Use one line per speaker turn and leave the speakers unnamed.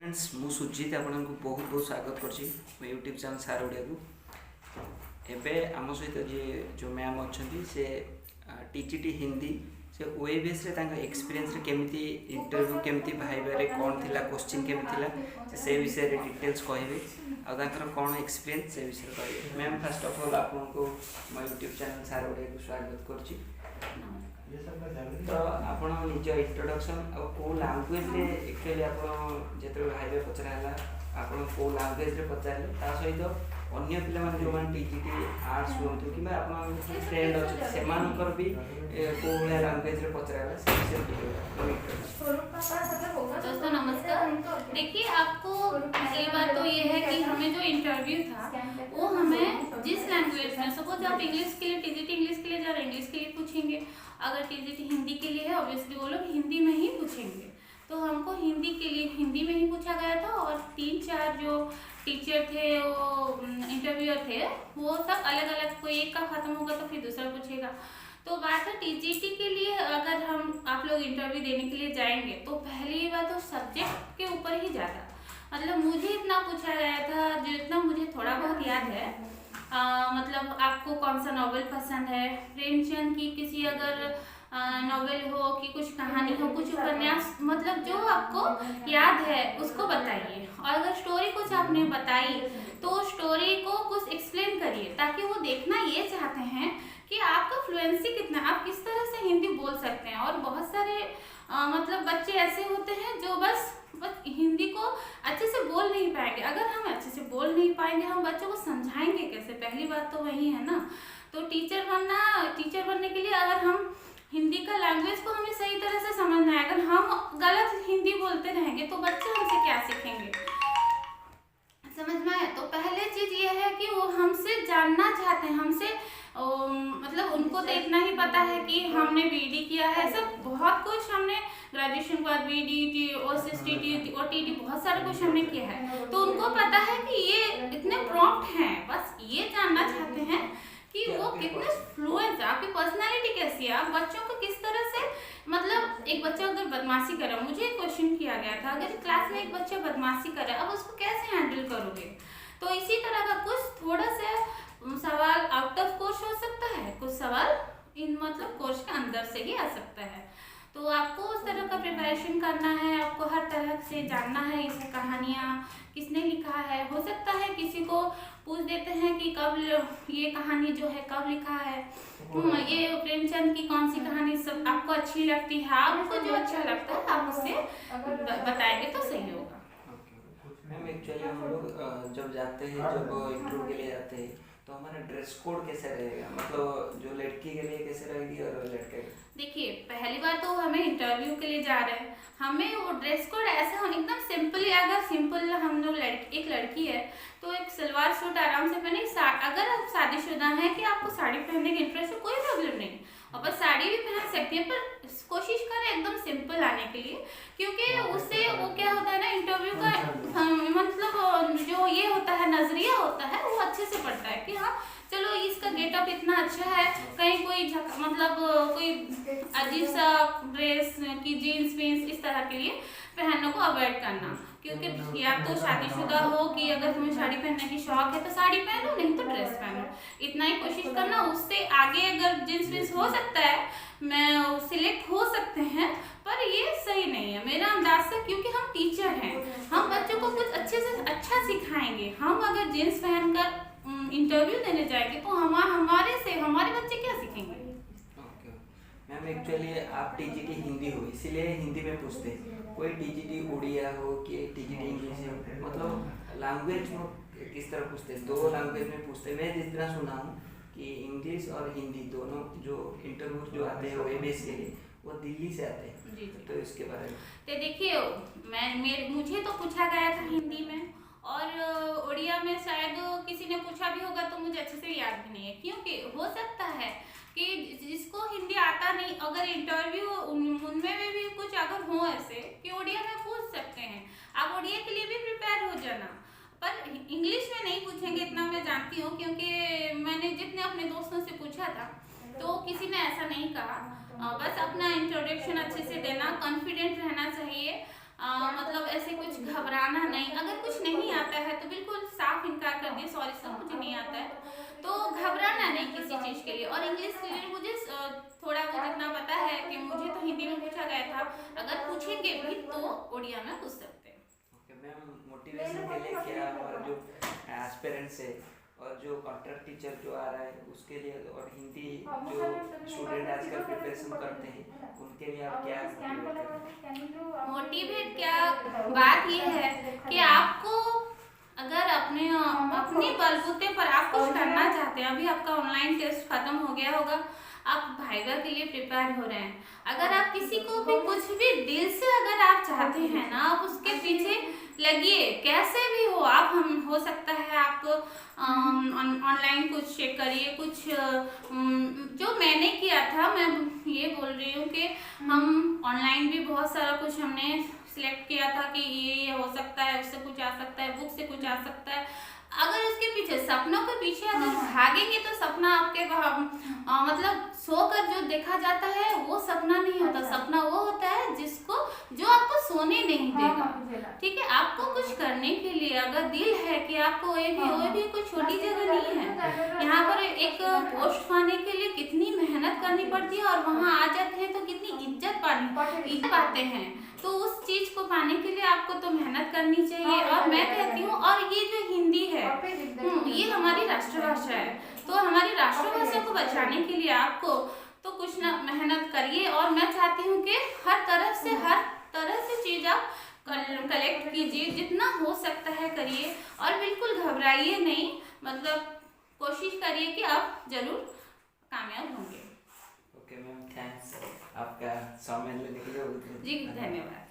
Friends मु सुजित आपन को बहुत बहुत स्वागत करछि यूट्यूब चैनल सार ओडिया को। एबे आम सहित जे जो मैम अच्छी से टीजीटी हिंदी से ओएबीएस रे तांका एक्सपीरियंस रे केमिति इंटरव्यू केमिति भाइबारे कोन थिला क्वेश्चन केमिति थिला से विषय रे डिटेल्स कहबे आ तांकर कोन एक्सपीरियंस से विषय कहबे। मैम फर्स्ट ऑफ ऑल आपन को माय यूट्यूब चैनल सार ओडिया को स्वागत करछि। तो आपण निज इंट्रोडक्शन और को लैंग्वेज रे एक्चुअली आपण जेते भाइबे पचराला आपण को लैंग्वेज रे पचारले ता सहित अन्य पिला माने जो मान टीजीटी आर्ट्स होंतु कि आपण फ्रेंड अछि सेमानकर भी को लैंग्वेज रे पचराला से
दोस्तों नमस्कार। देखिए आपको पहली बात तो ये है कि हमें जो इंटरव्यू था वो हमें जिस लैंग्वेज में, सपोज आप इंग्लिश के लिए टीजीटी इंग्लिश के लिए जा रहे हैं इंग्लिश के लिए पूछेंगे, अगर टीजीटी हिंदी के लिए है ऑब्वियसली वो लोग हिंदी में ही पूछेंगे। तो हमको हिंदी के लिए हिंदी में ही पूछा गया था और 3-4 जो टीचर थे वो इंटरव्यूअर थे वो सब अलग अलग, कोई एक का खत्म होगा तो फिर दूसरा पूछेगा। तो बात है टीजीटी के लिए अगर हम आप लोग इंटरव्यू देने के लिए जाएंगे तो पहली बात तो सब्जेक्ट के ऊपर ही ज़्यादा, मतलब मुझे इतना पूछा गया था जो इतना मुझे थोड़ा बहुत याद है। मतलब आपको कौन सा नॉवेल पसंद है, प्रेमचंद की किसी अगर नॉवेल हो कि कुछ कहानी हो, कुछ उपन्यास, मतलब जो आपको याद है उसको बताइए। और अगर स्टोरी कुछ आपने बताई तो स्टोरी को कुछ एक्सप्लेन करिए, ताकि वो देखना ये चाहते हैं कि आपका फ्लुएंसी कितना, आप किस तरह से हिंदी बोल सकते हैं। और बहुत सारे मतलब बच्चे ऐसे होते हैं जो बस हिंदी को अच्छे से बोल नहीं पाएंगे। अगर हम अच्छे से बोल नहीं पाएंगे हम बच्चों को समझाएंगे कैसे, पहली बात तो वही है ना। तो टीचर बनने के लिए अगर हम हिंदी का लैंग्वेज को हमें सही तरह से समझना है, अगर हम गलत हिंदी बोलते रहेंगे तो बच्चे हमसे क्या सीखेंगे, समझ में आया। तो पहले चीज ये है कि वो हमसे जानना चाहते हैं, हमसे मतलब उनको तो इतना ही पता है कि हमने बीडी किया है, सब बहुत कुछ हमने ग्रेजुएशन के बाद बीडी ओसीटी ओटीटी बहुत सारा कुछ हमने किया है। तो उनको पता है कि ये इतने प्रॉम्प्ट हैं, बस ये जानना चाहते हैं कि वो कितने फ्लुएंट है, आपकी पर्सनालिटी कैसी है, आप बच्चों को किस तरह से, मतलब एक बच्चा अगर बदमाशी कर रहा है, मुझे एक क्वेश्चन किया गया था, अगर क्लास में एक बच्चा बदमाशी कर रहा है अब उसको कैसे हैंडल करोगे। तो इसी तरह का कुछ थोड़ा सा सवाल आउट ऑफ कोर्स हो सकता है, कुछ सवाल इन मतलब कोर्स के अंदर से ही आ सकता है। तो आपको उस तरह का प्रिपरेशन करना है, आपको हर तरह से जानना है इस कहानियाँ किसने लिखा है। हो सकता है किसी को पूछ देते हैं कि कब ये कहानी जो है कब लिखा है, ये प्रेमचंद की कौन सी कहानी सब आपको अच्छी लगती है, आपको जो अच्छा लगता है आप उससे बताएंगे तो सही होगा।
मैम एक्चुअली हम लोग जब जाते हैं, जब इंटरव्यू के लिए जाते हैं तो हमारा ड्रेस कोड कैसे रहेगा, मतलब जो लड़की के लिए कैसे रहेगी और लड़के के?
देखिए पहली बार तो हमें इंटरव्यू के लिए जा रहे हैं, हमें वो ड्रेस कोड ऐसा हो एकदम सिंपल, अगर सिंपल हम लोग एक लड़की है तो एक सलवार सूट आराम से पहने। अगर आप शादीशुदा हैं कि आपको साड़ी पहनने की इंटरेस्ट है कोई प्रॉब्लम नहीं, और बस साड़ी भी पहन सकती है, पर कोशिश करें एकदम सिंपल आने के लिए, क्योंकि उससे वो क्या होता है ना इंटरव्यू का मतलब जो ये होता है नजरिया होता है वो अच्छे से पड़ता है कि हाँ चलो इसका गेटअप इतना अच्छा है, कहीं कोई मतलब कोई अजीब सा ड्रेस की जीन्स वीन्स इस तरह के लिए पहनने को अवॉइड करना। क्योंकि या तो शादीशुदा हो कि अगर तुम्हें साड़ी पहनने की शौक है तो साड़ी पहनो, नहीं तो ड्रेस पहनो, इतना ही कोशिश करना। उससे आगे अगर जींस वीन्स हो सकता है मैं सिलेक्ट हो सकते हैं, पर ये सही नहीं है मेरा अंदाज से, क्योंकि हम टीचर हैं, हम बच्चों को कुछ अच्छे से अच्छा सिखाएंगे। हम अगर जीन्स पहनकर इंटरव्यू देने जाएंगे तो हमारे बच्चे क्या सीखेंगे।
मैम एक्चुअली आप टीजीटी हिंदी हो इसीलिए हिंदी में पूछते हैं, कोई टीजीटी उड़िया हो कि टीजीटी इंग्लिश हो, मतलब लैंग्वेज में किस तरह पूछते हैं, 2 लैंग्वेज में पूछते हैं। मैं जितना सुना हूँ कि इंग्लिश और हिंदी दोनों जो इंटरव्यू जो आते हैं ओएबीएस के लिए वो दिल्ली से आते हैं।
जी।
तो इसके बारे में
तो देखिए मुझे तो पूछा गया था हिंदी में, और उड़िया में शायद किसी ने पूछा भी होगा तो मुझे अच्छे से याद भी नहीं है, क्योंकि हो सकता है कि जिसको हिंदी आता नहीं, अगर इंटरव्यू उनमें भी कुछ अगर हो ऐसे कि उड़िया में पूछ सकते हैं, आप उड़िया के लिए भी प्रिपेयर हो जाना, पर इंग्लिश में नहीं पूछेंगे इतना मैं जानती हूँ, क्योंकि मैंने जितने अपने दोस्तों से पूछा था तो किसी ने ऐसा नहीं कहा। बस अपना इंट्रोडक्शन अच्छे से देना, कॉन्फिडेंट रहना चाहिए, मतलब ऐसे कुछ घबराना नहीं। अगर कुछ नहीं आता है तो बिल्कुल साफ इनकार कर दिए, सॉरी सर मुझे नहीं आता है, तो घबराना नहीं किसी चीज़ के लिए। और इंग्लिश के लिए मुझे थोड़ा बहुत इतना पता है कि मुझे तो हिंदी में पूछा गया था, अगर पूछेंगे भी तो उड़िया में पूछ सकते हैं।
ओके मैम, मोटिवेशन के लिए क्या हमारा जो एस्पिरेंट्स है और जो कॉन्ट्रैक्ट टीचर जो आ रहा है उसके लिए, और हिंदी जो स्टूडेंट आजकल प्रिपरेशन करते हैं उनके लिए आप क्या मोटिवेट करें?
मोटिवेट क्या, बात ये है कि आपको अगर अपने बलबूते पर आप कुछ करना चाहते हैं, अभी आपका ऑनलाइन टेस्ट खत्म हो गया होगा, आप वाइवा के लिए प्रिपेयर हो रहे हैं, अगर आप किसी को भी कुछ भी दिल से अगर आप चाहते हैं ना, आप उसके पीछे लगिए, कैसे भी हो आप। हम हो सकता है आप ऑनलाइन कुछ चेक करिए, कुछ जो मैंने किया था, मैं ये बोल रही हूँ कि हम ऑनलाइन भी बहुत सारा कुछ हमने सिलेक्ट किया था कि ये हो सकता है, उससे कुछ आ सकता है, बुक से कुछ आ सकता है। अगर उसके पीछे, सपनों के पीछे अगर भागेंगे तो सपना आपके मतलब सोकर जो देखा जाता है वो सपना नहीं होता। सपना वो होता है जिसको, जो आपको सोने नहीं देगा। ठीक है, आपको कुछ करने के लिए अगर दिल है कि आपको वो भी कोई छोटी जगह नहीं है। यहाँ पर एक पोस्ट पाने के लिए कितनी मेहनत करनी पड़ती है, और वहाँ आ जाते हैं तो कितनी इज्जत पाते हैं। तो उस चीज को पाने के लिए आपको तो मेहनत करनी चाहिए। और मैं कहती हूँ, और ये जो हिंदी है ये हमारी राष्ट्रभाषा है, तो हमारी राष्ट्रभाषा को बचाने के लिए आपको तो कुछ ना मेहनत करिए। और मैं चाहती हूँ कि हर तरह से चीज आप कलेक्ट कीजिए, जितना हो सकता है करिए, और बिल्कुल घबराइए नहीं, मतलब कोशिश करिए कि आप जरूर कामयाब होंगे।
ओके मैम, थैंक्स आपका समय लेने के लिए।
जी धन्यवाद।